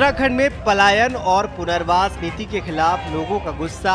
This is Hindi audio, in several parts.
उत्तराखंड में पलायन और पुनर्वास नीति के खिलाफ लोगों का गुस्सा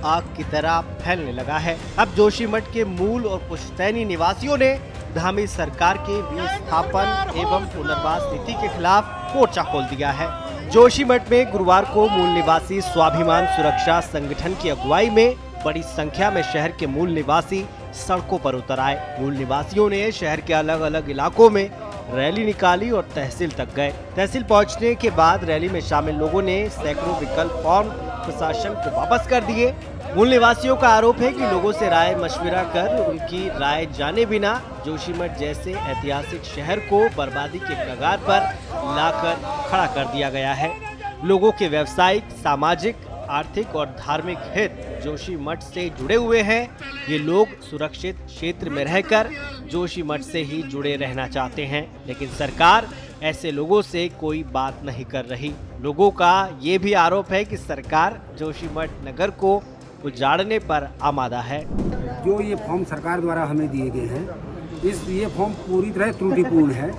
आग की तरह फैलने लगा है। अब जोशीमठ के मूल और पुश्तैनी निवासियों ने धामी सरकार के विस्थापन एवं पुनर्वास नीति के खिलाफ मोर्चा खोल दिया है। जोशीमठ में गुरुवार को मूल निवासी स्वाभिमान सुरक्षा संगठन की अगुवाई में बड़ी संख्या में शहर के मूल निवासी सड़कों पर उतर आए। मूल निवासियों ने शहर के अलग अलग इलाकों में रैली निकाली और तहसील तक गए। तहसील पहुंचने के बाद रैली में शामिल लोगों ने सैकड़ों विकल्प फॉर्म प्रशासन को वापस कर दिए। मूल निवासियों का आरोप है कि लोगों से राय मशविरा कर उनकी राय जाने बिना जोशीमठ जैसे ऐतिहासिक शहर को बर्बादी के कगार पर लाकर खड़ा कर दिया गया है। लोगों के व्यवसायिक, सामाजिक, आर्थिक और धार्मिक हित जोशीमठ से जुड़े हुए हैं। ये लोग सुरक्षित क्षेत्र में रहकर जोशीमठ से ही जुड़े रहना चाहते हैं, लेकिन सरकार ऐसे लोगों से कोई बात नहीं कर रही। लोगों का ये भी आरोप है कि सरकार जोशीमठ नगर को उजाड़ने पर आमादा है। जो ये फॉर्म सरकार द्वारा हमें दिए गए हैं, ये फॉर्म पूरी तरह त्रुटिपूर्ण है।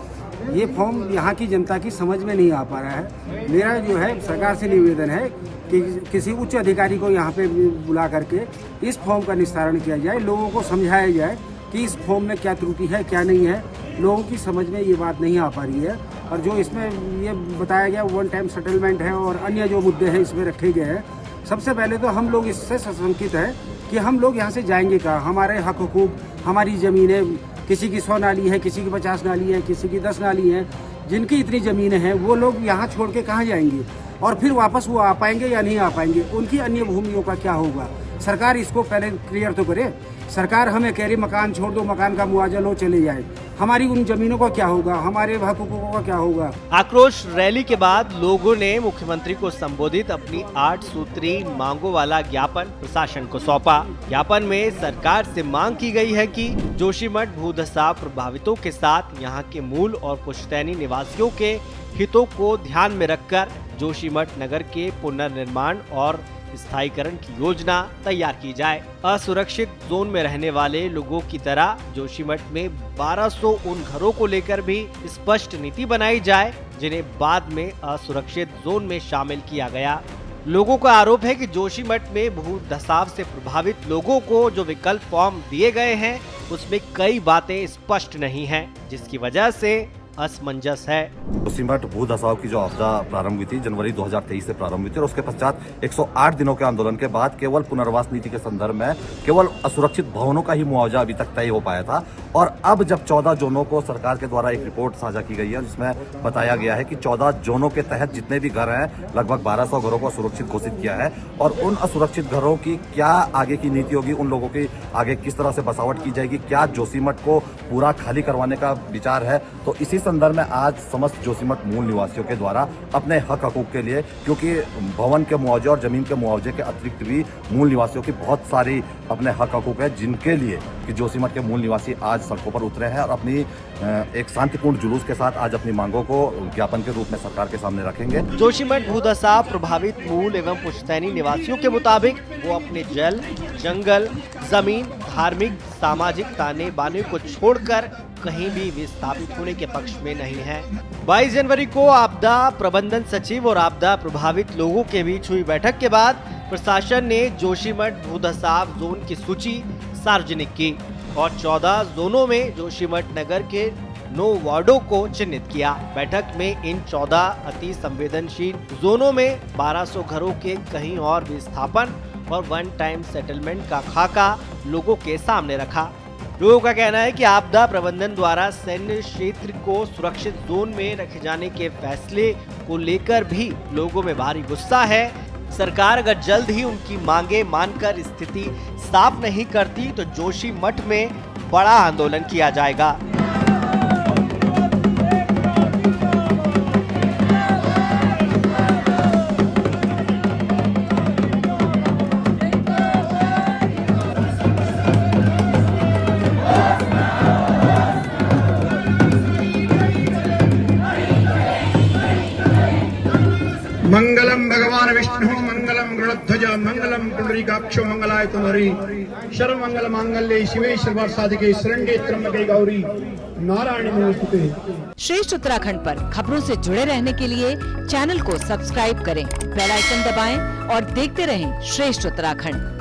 ये फॉर्म यहाँ की जनता की समझ में नहीं आ पा रहा है। मेरा जो है सरकार से निवेदन है कि किसी उच्च अधिकारी को यहाँ पे बुला करके इस फॉर्म का निस्तारण किया जाए, लोगों को समझाया जाए कि इस फॉर्म में क्या त्रुटि है क्या नहीं है। लोगों की समझ में ये बात नहीं आ पा रही है। और जो इसमें ये बताया गया वन टाइम सेटलमेंट है और अन्य जो मुद्दे हैं इसमें रखे गए हैं। सबसे पहले तो हम लोग इससे सशंकित हैं कि हम लोग यहाँ से जाएंगे कहाँ। हमारे हक हुकूक, हमारी ज़मीनें, किसी की 100 नाली है, किसी की 50 नाली है, किसी की 10 नाली है, जिनकी इतनी ज़मीनें हैं वो लोग यहाँ छोड़ के कहाँ जाएंगे और फिर वापस वो आ पाएंगे या नहीं आ पाएंगे। उनकी अन्य भूमियों का क्या होगा। सरकार इसको पहले क्लियर तो करे। सरकार हमें कह रही मकान छोड़ दो, मकान का मुआवजा लो, चले जाए। हमारी उन जमीनों का क्या होगा, हमारे हक हुकूकों का क्या होगा। आक्रोश रैली के बाद लोगों ने मुख्यमंत्री को संबोधित अपनी 8 सूत्री मांगों वाला ज्ञापन प्रशासन को सौंपा। ज्ञापन में सरकार से मांग की गई है कि जोशीमठ भूधसाव प्रभावितों के साथ यहाँ के मूल और पुश्तैनी निवासियों के हितों को ध्यान में रखकर जोशीमठ नगर के पुनर्निर्माण और स्थायीकरण की योजना तैयार की जाए। असुरक्षित जोन में रहने वाले लोगों की तरह जोशीमठ में 1200 उन घरों को लेकर भी स्पष्ट नीति बनाई जाए जिन्हें बाद में असुरक्षित जोन में शामिल किया गया। लोगों का आरोप है कि जोशीमठ में भूधसाव से प्रभावित लोगों को जो विकल्प फॉर्म दिए गए हैं उसमें कई बातें स्पष्ट नहीं हैं, जिसकी वजह से असमंजस है। जोशीमठ भूधसाव की जो आपदा प्रारंभ हुई थी जनवरी 2023 से प्रारंभ हुई थी और उसके पश्चात 108 दिनों के आंदोलन के बाद केवल पुनर्वास नीति के संदर्भ में केवल असुरक्षित भवनों का ही मुआवजा अभी तक तय हो पाया था। और अब जब 14 जोनों को सरकार के द्वारा एक रिपोर्ट साझा की गई है जिसमें बताया गया है कि 14 जोनों के तहत जितने भी घर हैं लगभग 1200 घरों को असुरक्षित घोषित किया है। और उन असुरक्षित घरों की क्या आगे की नीति होगी, उन लोगों की आगे किस तरह से बसावट की जाएगी, क्या जोशीमठ को पूरा खाली करवाने का विचार है। तो इसी संदर्भ में आज समस्त जोशीमठ मूल निवासियों के द्वारा अपने हक हकूक के लिए, क्योंकि भवन के मुआवजे और जमीन के मुआवजे के अतिरिक्त भी मूल निवासियों की बहुत सारी अपने हक हकूक है, जिनके लिए कि जोशीमठ के मूल निवासी आज सड़कों पर उतरे हैं और अपनी एक शांतिपूर्ण जुलूस के साथ आज अपनी मांगों को ज्ञापन के रूप में सरकार के सामने रखेंगे। जोशीमठ भूधसाव प्रभावित मूल एवं पुश्तैनी निवासियों के मुताबिक वो अपने जल, जंगल, जमीन, धार्मिक, सामाजिक ताने बाने को छोड़कर कहीं भी विस्थापित होने के पक्ष में नहीं है। 22 जनवरी को आपदा प्रबंधन सचिव और आपदा प्रभावित लोगों के बीच हुई बैठक के बाद प्रशासन ने जोशीमठ भूधसाव जोन की सूची सार्वजनिक की और 14 जोनों में जोशीमठ नगर के 9 वार्डों को चिन्हित किया। बैठक में इन 14 अति संवेदनशील जोनों में 1200 घरों के कहीं और विस्थापन और वन टाइम सेटलमेंट का खाका लोगों के सामने रखा। लोगों का कहना है कि आपदा प्रबंधन द्वारा सैन्य क्षेत्र को सुरक्षित जोन में रखे जाने के फैसले को लेकर भी लोगों में भारी गुस्सा है। सरकार अगर जल्द ही उनकी मांगे मानकर स्थिति साफ नहीं करती तो जोशीमठ में बड़ा आंदोलन किया जाएगा। मंगलम भगवान विष्णु मंगलम गरुड़ध्वज सर्वमंगलमंगल्य मंगलम पुंडरीकाक्षो मंगलाय तनहरि सर्वमंगल मांगल्ये शिवे सर्वार्थसाधिके शरण्ये त्र्यंबके गौरी नारायणी नमोस्तुते। श्रेष्ठ उत्तराखंड पर खबरों से जुड़े रहने के लिए चैनल को सब्सक्राइब करें, बेल आइकन दबाएं और देखते रहें श्रेष्ठ उत्तराखंड।